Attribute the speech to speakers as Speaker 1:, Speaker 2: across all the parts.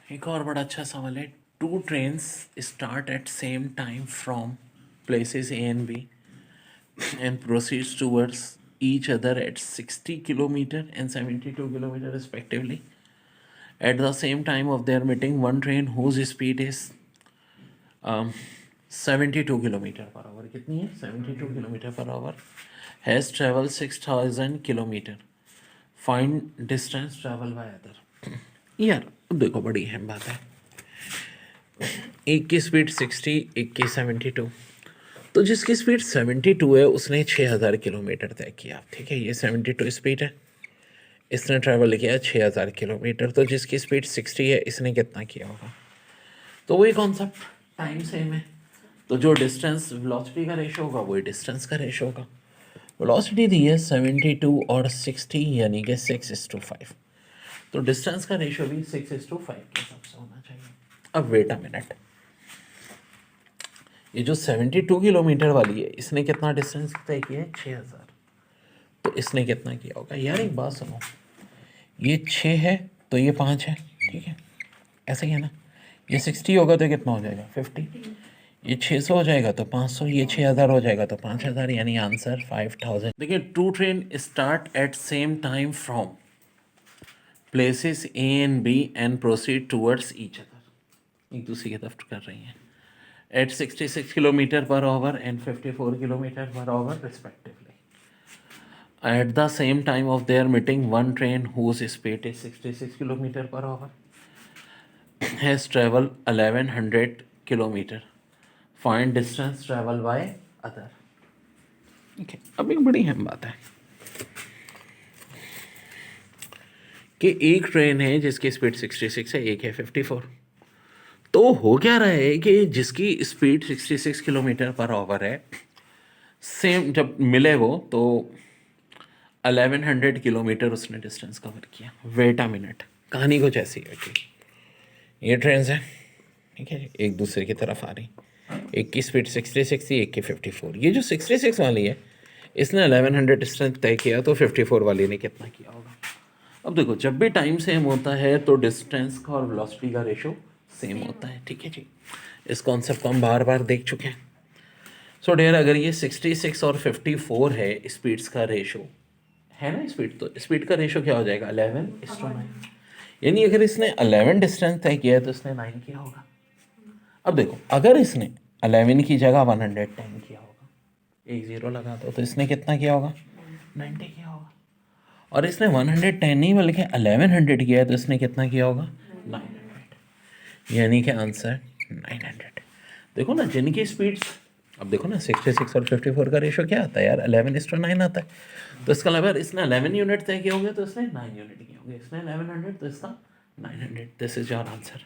Speaker 1: एक और बड़ा अच्छा सवाल है। Two trains start at same time from places A and B and proceeds towards each other at 60 kilometer and 72 kilometer respectively. At the same time of their meeting, one train whose speed is 72 kilometer per hour, कितनी है 72 kilometer per hour, has traveled 6000 kilometer. Find distance travel by other. यार अब देखो बड़ी अहम बात है। एक की स्पीड 60, एक की 72। तो जिसकी स्पीड 72 है उसने 6000 किलोमीटर तय किया। ठीक है, ये 72 स्पीड है, इसने ट्रैवल किया 6000 किलोमीटर। तो जिसकी स्पीड 60 है इसने कितना किया होगा? तो वही कॉन्सेप्ट, टाइम सेम है, तो जो डिस्टेंस वेलोसिटी का रेशो होगा वही डिस्टेंस का रेशो होगा। वेलोसिटी दी है 72 और 60 यानी कि 6:5, तो डिस्टेंस का रेशो भी 6:5 के हिसाब से होना चाहिए। अब वेट अ मिनट, ये जो 72 किलोमीटर वाली है इसने कितना डिस्टेंस तय किया है? 6000। तो इसने कितना किया होगा? यार एक बात सुनो, ये 6 है तो ये 5 है, ठीक है, ऐसा ही है ना। ये 60 होगा तो कितना हो जाएगा? 50। ये 600 हो जाएगा तो 500, ये 6000 हो जाएगा तो 5000, यानी आंसर 5000। देखिए, two train start at same time from places A and B and proceed towards each other, एक दूसरे की तरफ कर रही हैं, at 66 kilometer per hour and 54 kilometer per hour respectively. At the same time of their meeting, one train whose speed is 66 kilometer per hour has traveled 1100 kilometer. Find distance traveled by other. Okay, अब एक बड़ी अहम बात है कि एक train है जिसकी स्पीड 66 है, एक है 54। तो हो क्या रहा है कि जिसकी स्पीड 66 किलोमीटर पर आवर है, सेम जब मिले वो तो 1100 किलोमीटर उसने डिस्टेंस कवर किया। वेट अ मिनट, कहानी कुछ ऐसी है कि ये ट्रेन है, ठीक है, एक दूसरे की तरफ आ रही, एक की स्पीड 66 थी, एक की 54। ये जो 66 वाली है इसने 1100 डिस्टेंस तय किया, तो 54 वाली ने कितना किया होगा? अब देखो, जब भी टाइम सेम होता है तो डिस्टेंस का और वेलोसिटी का रेशो सेम होता है। ठीक है जी, इस कॉन्सेप्ट को हम बार बार देख चुके हैं। सो डियर, अगर ये 66 और 54 है स्पीड्स का रेशो है ना, स्पीड, तो स्पीड का रेशो क्या हो जाएगा? 11:9। यानी अगर इसने 11 डिस्टेंस तय किया है तो इसने 9 किया होगा। अब देखो, अगर इसने 11 की जगह 110 किया होगा, एक जीरो लगा दो, तो इसने कितना किया होगा? 90 किया होगा। और इसने 110 नहीं बल्कि 1100 किया है, तो इसने कितना किया होगा? 900। यानी कि आंसर 900। देखो ना, जिनकी स्पीड्स, अब देखो ना 66 और 54 का रेशो क्या आता है यार? 11:9 आता है। तो इसका मतलब इसने 11 यूनिट तय किए होंगे तो इसने 9 यूनिट किए होंगे, इसने 1100 तो इसका 900। This is your answer.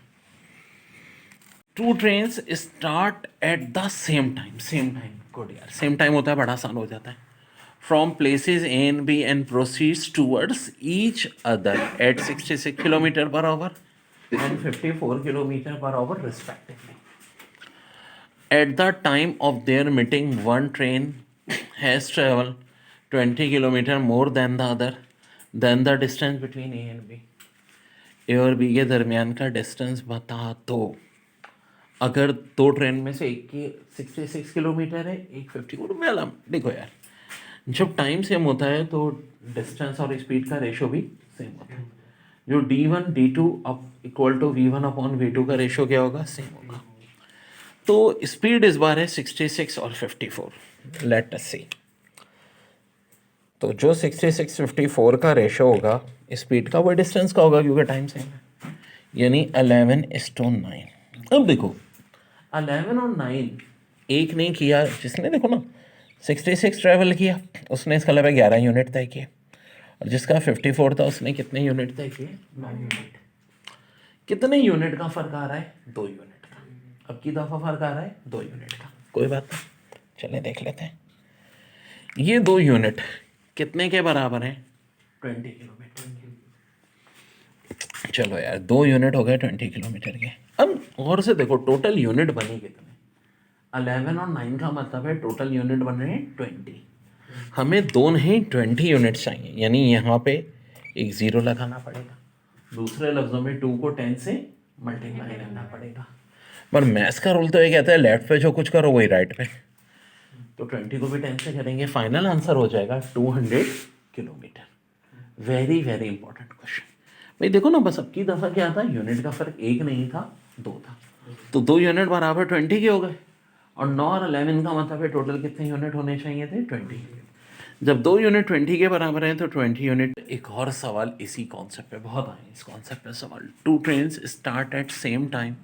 Speaker 1: Two trains start at the same time, same time, good यार, सेम टाइम होता है बड़ा आसान हो जाता है। From places A and B and proceeds towards each other at 66 kilometre per hour and 54 kilometre per hour respectively. At the time of their meeting, one train has traveled 20 kilometer more than the other. Then the distance between A and B. ए और B के दरमियान का distance बता दो। अगर दो train में से एक की 66 किलोमीटर है, एक 54, वाला देखो यार, जब टाइम सेम होता है तो डिस्टेंस और स्पीड का रेशो भी सेम होता है। जो D1 D2 अब equal to V1 upon V2 का रेशो क्या होगा? सेम होगा। तो स्पीड इस बार है 66 और 54। लेट अस सी, तो जो 66 54 का रेशो होगा स्पीड का, वो डिस्टेंस का होगा क्योंकि टाइम सेम है, यानी 11:9। अब देखो 11 और 9 एक नहीं किया, जिसने देखो ना 66 ट्रैवल किया उसने इसका लगभग 11 यूनिट तय किए, और जिसका 54 था उसने कितने यूनिट तय किए? 9 यूनिट। कितने यूनिट का फर्क आ रहा है? 2 यूनिट का। अब की दफ़ा फर्क आ रहा है 2 यूनिट का। कोई बात नहीं, चलिए देख लेते हैं। ये 2 यूनिट कितने के बराबर हैं? 20 किलोमीटर। चलो यार, 2 यूनिट हो गए 20 किलोमीटर के। अब और से देखो टोटल यूनिट बने कितने? 11 और 9 का मतलब है टोटल यूनिट बन रहे हैं 20। हमें दो नहीं 20 यूनिट चाहिए, यानी यहाँ पे एक ज़ीरो लगाना पड़ेगा। दूसरे लफ्ज़ों में 2 को 10 से मल्टीप्लाई करना पड़ेगा। पर मैथ्स का रूल तो ये कहता है लेफ्ट पे जो कुछ करो वही राइट पे, तो 20 को भी 10 से करेंगे, फाइनल आंसर हो जाएगा 200 kilometre. Very very important question. भाई देखो ना, बस अब की दफ़ा क्या था, यूनिट का फर्क एक नहीं था, दो था, तो 2 यूनिट बराबर 20 के हो गए, और 9 और 11 का मतलब है टोटल कितने यूनिट होने चाहिए थे, 20। जब 2 यूनिट 20 के बराबर हैं तो 20 यूनिट। एक और सवाल इसी कॉन्सेप्ट पे, बहुत आए इस कॉन्सेप्ट पे सवाल। Two train start at same time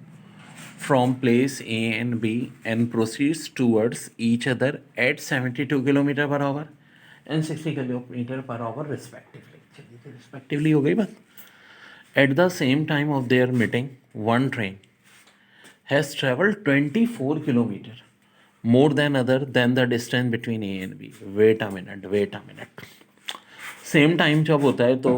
Speaker 1: from place A and B and proceeds towards each other at 72 kilometre per our and 60 kilometre per our respectively। चलिए respectively हो गई बात। At the same time of their meeting, one train has traveled 24 kilometer more than other than the distance between A and B। Wait a minute, wait a minute। Same time जब होता है तो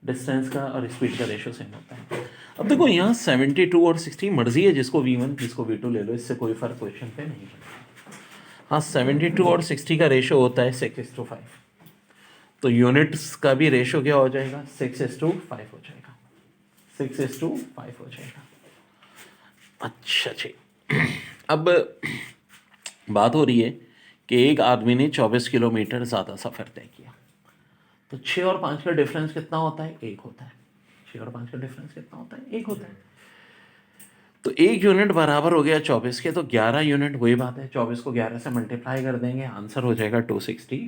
Speaker 1: distance का और speed का ratio same होता है। अब देखो यहाँ 72 और 60 मर्जी है, जिसको V1 जिसको V2 ले लो, इससे कोई फर्क क्वेश्चन पे नहीं पड़ता। हाँ 72 और 60 का रेशो होता है 6:5, तो यूनिट्स का भी रेशो क्या हो जाएगा, 6:5 हो जाएगा, 6:5 हो जाएगा। अच्छा जी, अब बात हो रही है कि एक आदमी ने 24 किलोमीटर ज़्यादा सफ़र तय किया, तो 6 और 5 का डिफरेंस कितना होता है, 1 होता है। 6 और 5 का डिफरेंस कितना होता है, 1 होता है। तो 1 यूनिट बराबर हो गया 24 के, तो 11 यूनिट, वही बात है 24 को 11 से मल्टीप्लाई कर देंगे, आंसर हो जाएगा 260।